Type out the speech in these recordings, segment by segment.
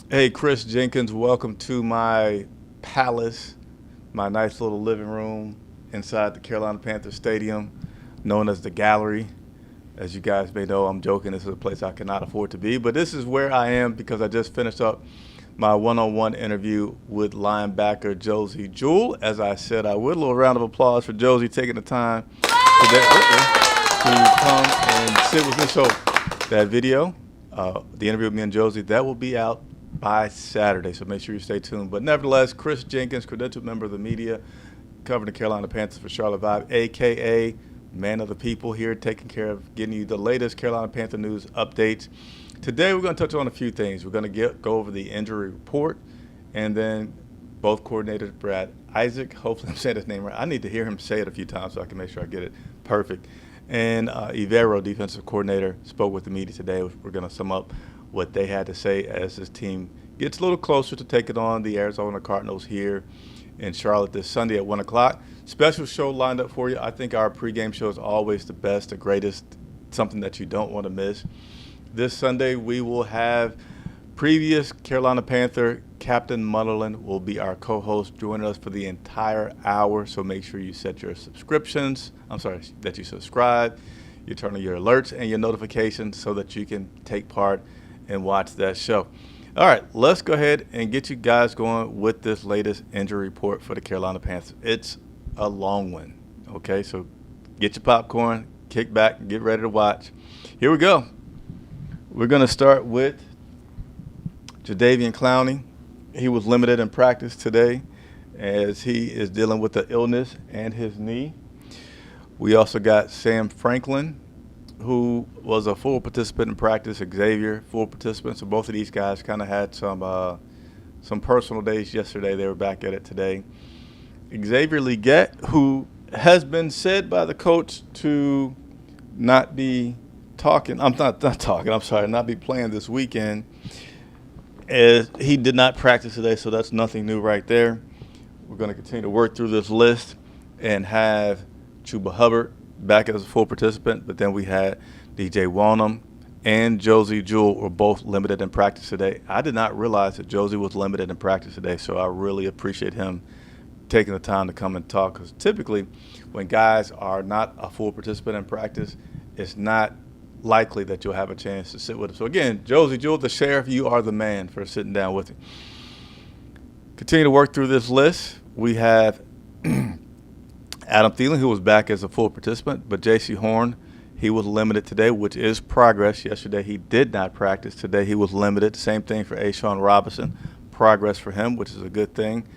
Hey, Chris Jenkins, welcome to my palace, my nice little living room inside the Carolina Panthers Stadium, known as the Gallery. As you guys may know, I'm joking. This is a place I cannot afford to be, but this is where I am because I just finished up my one-on-one interview with linebacker Josie Jewell. As I said, I would. A little round of applause for Josie taking the time today to come and sit with me. So that video, the interview with me and Josie, that will be out by Saturday. So make sure you stay tuned. But nevertheless, Chris Jenkins, credentialed member of the media, covering the Carolina Panthers for Charlotte Vibe, a.k.a. Man of the People, here taking care of getting you the latest Carolina Panther news updates. Today we're going to touch on a few things. We're going to go over the injury report, and then both coordinators, Brad Isaac, hopefully I'm saying his name right. I need to hear him say it a few times so I can make sure I get it perfect. And Ivero, defensive coordinator, spoke with the media today. We're going to sum up what they had to say as this team gets a little closer to taking on the Arizona Cardinals here in Charlotte this Sunday at 1 o'clock. Special show lined up for you. I think our pregame show is always the best, the greatest, something that you don't want to miss. This Sunday, we will have previous Carolina Panther Captain Mutherland will be our co-host, joining us for the entire hour. So make sure you set your subscriptions. That you subscribe. You turn on your alerts and your notifications so that you can take part and watch that show. All right, let's go ahead and get you guys going with this latest injury report for the Carolina Panthers. It's a long one, okay? So get your popcorn, kick back, and get ready to watch. Here we go. We're going to start with Jadeveon Clowney. He was limited in practice today as he is dealing with the illness and his knee. We also got Sam Franklin, who was a full participant in practice. Xavier, full participant. So both of these guys kind of had some personal days yesterday. They were back at it today. Xavier Legette, who has been said by the coach to not be talking. Not be playing this weekend. As he did not practice today, so that's nothing new right there. We're going to continue to work through this list and have Chuba Hubbard back as a full participant, but then we had DJ Wanham and Josie Jewell were both limited in practice today. I did not realize that Josie was limited in practice today, so I really appreciate him taking the time to come and talk, because typically when guys are not a full participant in practice, it's not likely that you'll have a chance to sit with him. So again, Josie Jewell, the sheriff, you are the man for sitting down with him. Continue to work through this list. We have Adam Thielen, who was back as a full participant, but J.C. Horn, he was limited today, which is progress. Yesterday he did not practice. Today he was limited. Same thing for Ashawn Robinson. Progress for him, which is a good thing.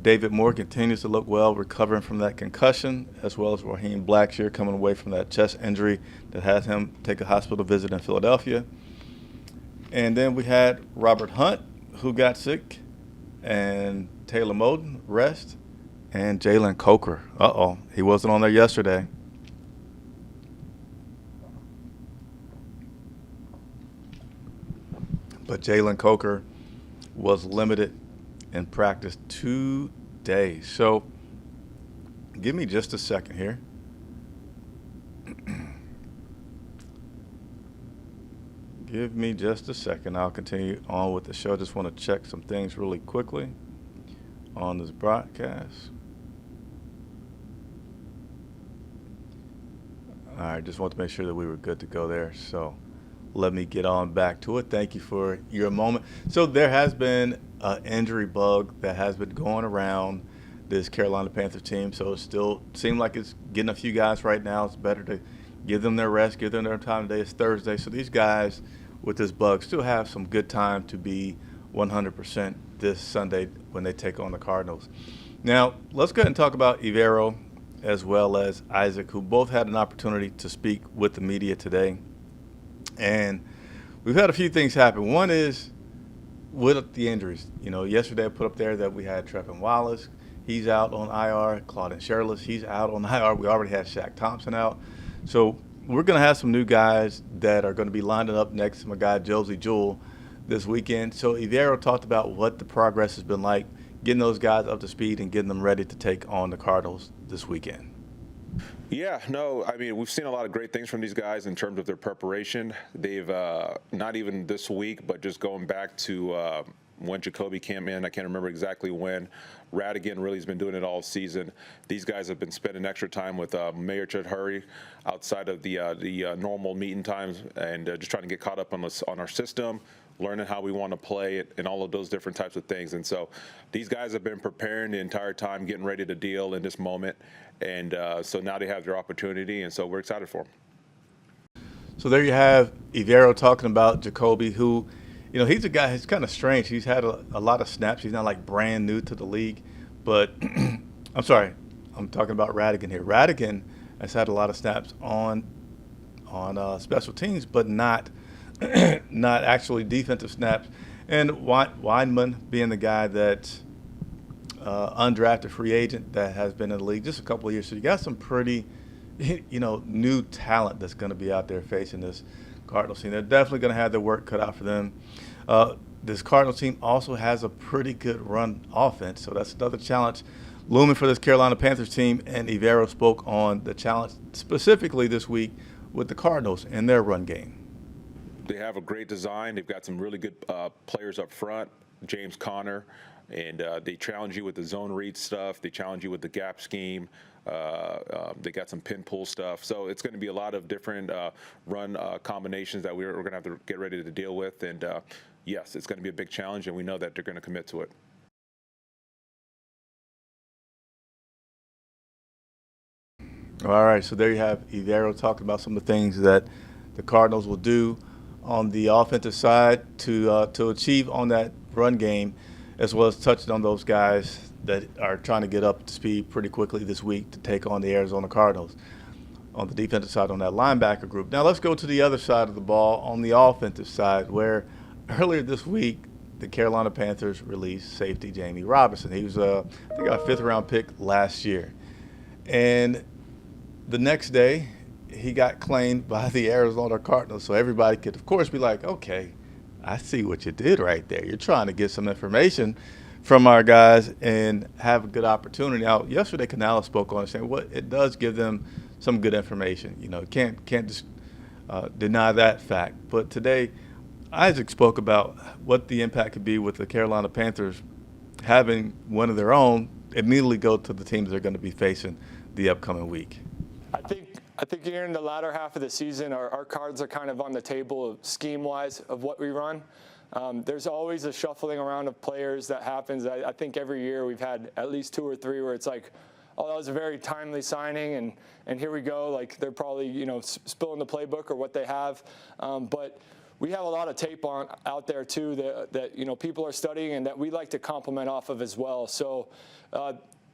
David Moore continues to look well, recovering from that concussion, as well as Raheem Blackshear coming away from that chest injury that had him take a hospital visit in Philadelphia. And then we had Robert Hunt, who got sick, and Taylor Moden, rest, and Jalen Coker. He wasn't on there yesterday. But Jalen Coker was limited in practice today. So give me just a second here. Give me just a second. I'll continue on with the show. Just want to check some things really quickly on this broadcast. All right, just want to make sure that we were good to go there. So let me get on back to it. Thank you for your moment. So there has been an injury bug that has been going around this Carolina Panthers team. So it still seems like it's getting a few guys right now. It's better to give them their rest, give them their time today. It's Thursday. So these guys with this bug still have some good time to be 100% this Sunday when they take on the Cardinals. Now, let's go ahead and talk about Ivero as well as Isaac, who both had an opportunity to speak with the media today. And we've had a few things happen. One is with the injuries. Yesterday I put up there that we had Trevin Wallace. He's out on IR. Claudin Sherlis, he's out on IR. We already had Shaq Thompson out. So we're going to have some new guys that are going to be lining up next to my guy Josie Jewell this weekend. So Ivero talked about what the progress has been like, getting those guys up to speed and getting them ready to take on the Cardinals this weekend. Yeah, no, I mean, we've seen a lot of great things from these guys in terms of their preparation. They've, not even this week, but just going back to when Jacoby came in. I can't remember exactly when. Radigan really has been doing it all season. These guys have been spending extra time with Mayor Chudhuri outside of the normal meeting times, and just trying to get caught up on our system, learning how we want to play it, and all of those different types of things. And so these guys have been preparing the entire time, getting ready to deal in this moment. And so now they have their opportunity, and so we're excited for them. So there you have Ivero talking about Jacoby, who, he's a guy who's kind of strange. He's had a lot of snaps. He's not like brand new to the league, but I'm sorry, I'm talking about Radigan here. Radigan has had a lot of snaps on special teams, but not not actually defensive snaps. And Weinman being the guy that undrafted free agent that has been in the league just a couple of years. So you got some pretty new talent that's going to be out there facing this Cardinals team. They're definitely going to have their work cut out for them. This Cardinals team also has a pretty good run offense, so that's another challenge looming for this Carolina Panthers team. And Ivero spoke on the challenge specifically this week with the Cardinals and their run game. They have a great design. They've got some really good players up front, James Conner, and they challenge you with the zone read stuff. They challenge you with the gap scheme. They got some pin pull stuff. So it's going to be a lot of different run combinations that we're going to have to get ready to deal with. And yes, it's going to be a big challenge, and we know that they're going to commit to it. All right, so there you have Ivero talking about some of the things that the Cardinals will do on the offensive side to achieve on that run game, as well as touching on those guys that are trying to get up to speed pretty quickly this week to take on the Arizona Cardinals on the defensive side on that linebacker group. Now let's go to the other side of the ball on the offensive side, where earlier this week the Carolina Panthers released safety Jamie Robinson. He was I think a 5th-round pick last year. And the next day he got claimed by the Arizona Cardinals. So everybody could, of course, be like, okay, I see what you did right there. You're trying to get some information from our guys and have a good opportunity. Now, yesterday Canales spoke on it, saying it does give them some good information. Can't just deny that fact. But today, Isaac spoke about what the impact could be with the Carolina Panthers having one of their own immediately go to the teams they're going to be facing the upcoming week. I think here in the latter half of the season, our cards are kind of on the table of scheme-wise of what we run. There's always a shuffling around of players that happens. I think every year we've had at least 2 or 3 where it's like, oh, that was a very timely signing, and here we go. Like they're probably spilling the playbook or what they have, but we have a lot of tape out there too that people are studying and that we like to complement off of as well. So.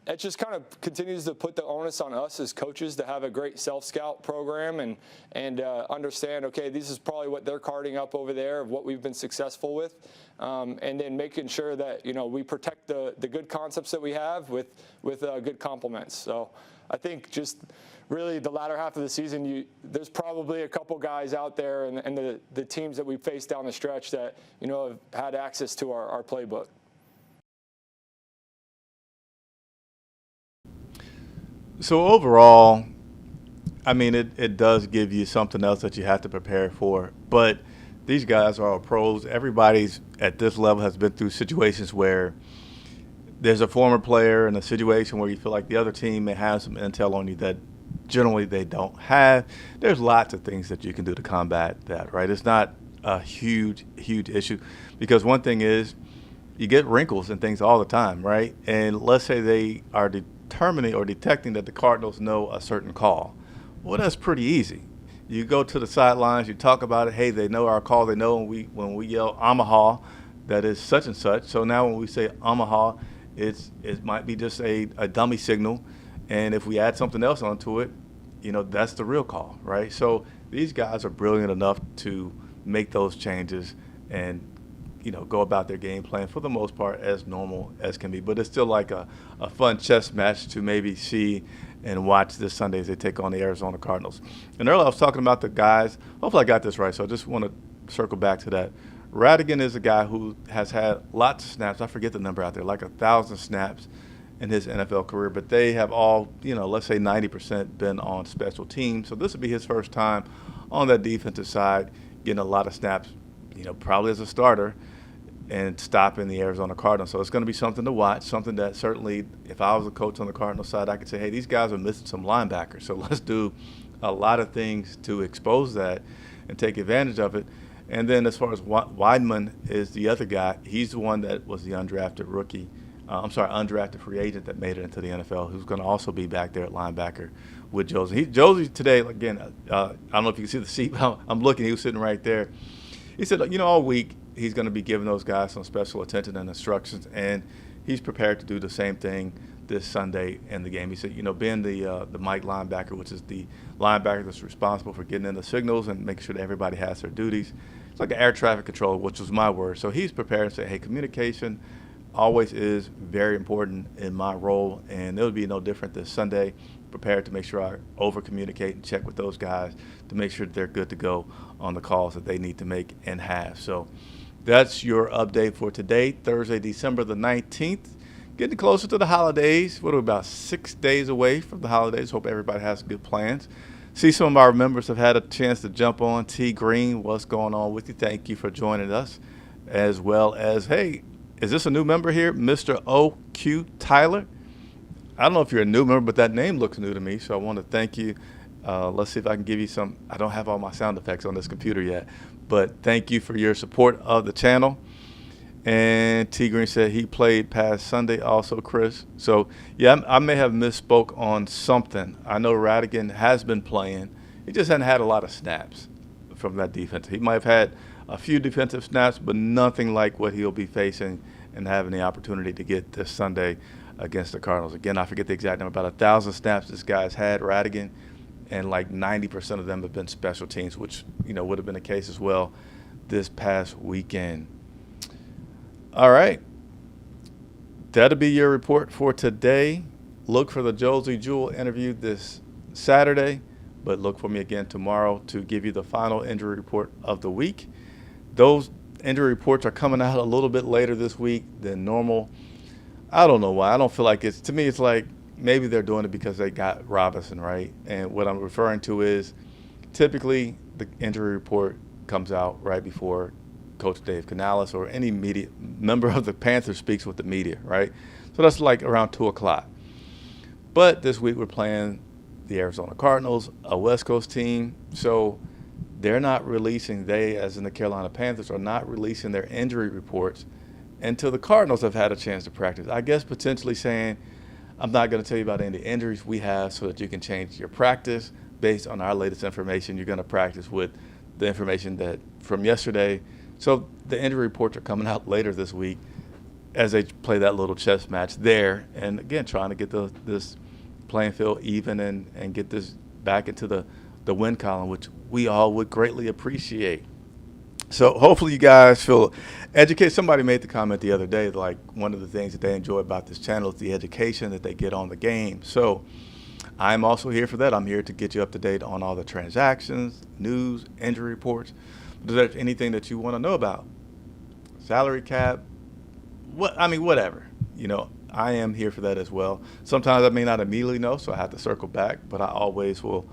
It just kind of continues to put the onus on us as coaches to have a great self-scout program and understand, okay, this is probably what they're carding up over there of what we've been successful with, and then making sure that we protect the good concepts that we have with good complements. So I think just really the latter half of the season, there's probably a couple guys out there and the teams that we faced down the stretch that have had access to our playbook. So overall, I mean, it does give you something else that you have to prepare for. But these guys are all pros. Everybody's at this level has been through situations where there's a former player in a situation where you feel like the other team may have some intel on you that generally they don't have. There's lots of things that you can do to combat that, right? It's not a huge issue, because one thing is you get wrinkles and things all the time, right? And let's say they are determining or detecting that the Cardinals know a certain call. Well, that's pretty easy. You go to the sidelines, you talk about it. Hey, they know our call. They know when we yell Omaha, that is such and such. So now when we say Omaha, it might be just a dummy signal, and if we add something else onto it, that's the real call, right? So these guys are brilliant enough to make those changes and go about their game plan for the most part as normal as can be. But it's still like a fun chess match to maybe see and watch this Sunday as they take on the Arizona Cardinals. And earlier I was talking about the guys. Hopefully I got this right, so I just want to circle back to that. Radigan is a guy who has had lots of snaps. I forget the number out there, like 1,000 snaps in his NFL career. But they have all, let's say 90% been on special teams. So this will be his first time on that defensive side, getting a lot of snaps, probably as a starter. and stopping the Arizona Cardinals. So it's going to be something to watch, something that certainly, if I was a coach on the Cardinals side, I could say, hey, these guys are missing some linebackers. So let's do a lot of things to expose that and take advantage of it. And then as far as Weidman is the other guy, he's the one that was the undrafted undrafted free agent that made it into the NFL, who's going to also be back there at linebacker with Josie. Josie today, again, I don't know if you can see the seat. I'm looking. He was sitting right there. He said, all week he's going to be giving those guys some special attention and instructions, and he's prepared to do the same thing this Sunday in the game. He said, being the Mike linebacker, which is the linebacker that's responsible for getting in the signals and making sure that everybody has their duties. It's like an air traffic controller, which was my word. So he's prepared to say, hey, communication always is very important in my role, and it'll be no different this Sunday. Prepared to make sure I over-communicate and check with those guys to make sure that they're good to go on the calls that they need to make and have. So that's your update for today, Thursday, December the 19th. Getting closer to the holidays. What are we, about 6 days away from the holidays? Hope everybody has good plans. See, some of our members have had a chance to jump on. T. Green, what's going on with you? Thank you for joining us. As well as, hey, is this a new member here? Mr. O.Q. Tyler. I don't know if you're a new member, but that name looks new to me, so I want to thank you. Let's see if I can give you some. I don't have all my sound effects on this computer yet, but thank you for your support of the channel. And T. Green said he played past Sunday also, Chris. So, yeah, I may have misspoke on something. I know Radigan has been playing. He just hasn't had a lot of snaps from that defense. He might have had a few defensive snaps, but nothing like what he'll be facing and having the opportunity to get this Sunday against the Cardinals. Again, I forget the exact number, about 1,000 snaps this guy's had, Radigan, and like 90% of them have been special teams, which, would have been the case as well this past weekend. All right. That'll be your report for today. Look for the Josie Jewell interview this Saturday, but look for me again tomorrow to give you the final injury report of the week. Those injury reports are coming out a little bit later this week than normal. I don't know why. I don't feel like to me, it's like maybe they're doing it because they got Robinson, right? And what I'm referring to is typically the injury report comes out right before Coach Dave Canales or any media member of the Panthers speaks with the media, right? So that's like around 2 o'clock. But this week we're playing the Arizona Cardinals, a West Coast team. So they're not releasing, as in the Carolina Panthers, are not releasing their injury reports until the Cardinals have had a chance to practice. I guess potentially saying, I'm not going to tell you about any injuries we have so that you can change your practice based on our latest information. You're going to practice with the information that from yesterday. So the injury reports are coming out later this week as they play that little chess match there. And again, trying to get this playing field even and get this back into the win column, which we all would greatly appreciate. So hopefully you guys feel educated. Somebody made the comment the other day, like one of the things that they enjoy about this channel is the education that they get on the game. So I'm also here for that. I'm here to get you up to date on all the transactions, news, injury reports. Is there anything that you want to know about? Salary cap, whatever. I am here for that as well. Sometimes I may not immediately know, so I have to circle back, but I always will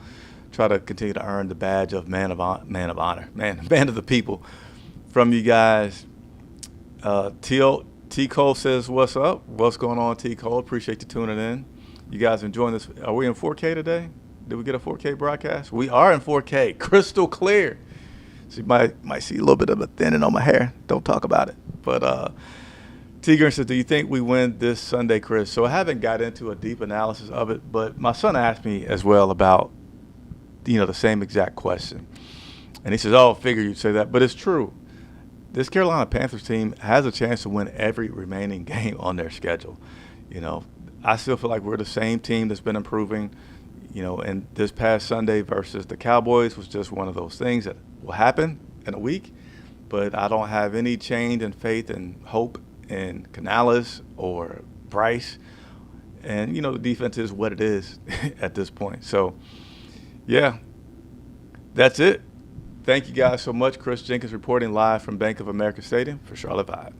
try to continue to earn the badge of man of honor, man of the people from you guys. T. Cole says, what's up? What's going on, T. Cole? Appreciate you tuning in. You guys enjoying this? Are we in 4K today? Did we get a 4K broadcast? We are in 4K, crystal clear. So you might see a little bit of a thinning on my hair. Don't talk about it. But Tigger says, do you think we win this Sunday, Chris? So I haven't got into a deep analysis of it, but my son asked me as well about, the same exact question. And he says, oh, I figured you'd say that. But it's true. This Carolina Panthers team has a chance to win every remaining game on their schedule. I still feel like we're the same team that's been improving. And this past Sunday versus the Cowboys was just one of those things that will happen in a week. But I don't have any change in faith and hope in Canales or Bryce. And, the defense is what it is at this point. So, yeah, that's it. Thank you guys so much. Chris Jenkins reporting live from Bank of America Stadium for Charlotte Vibe.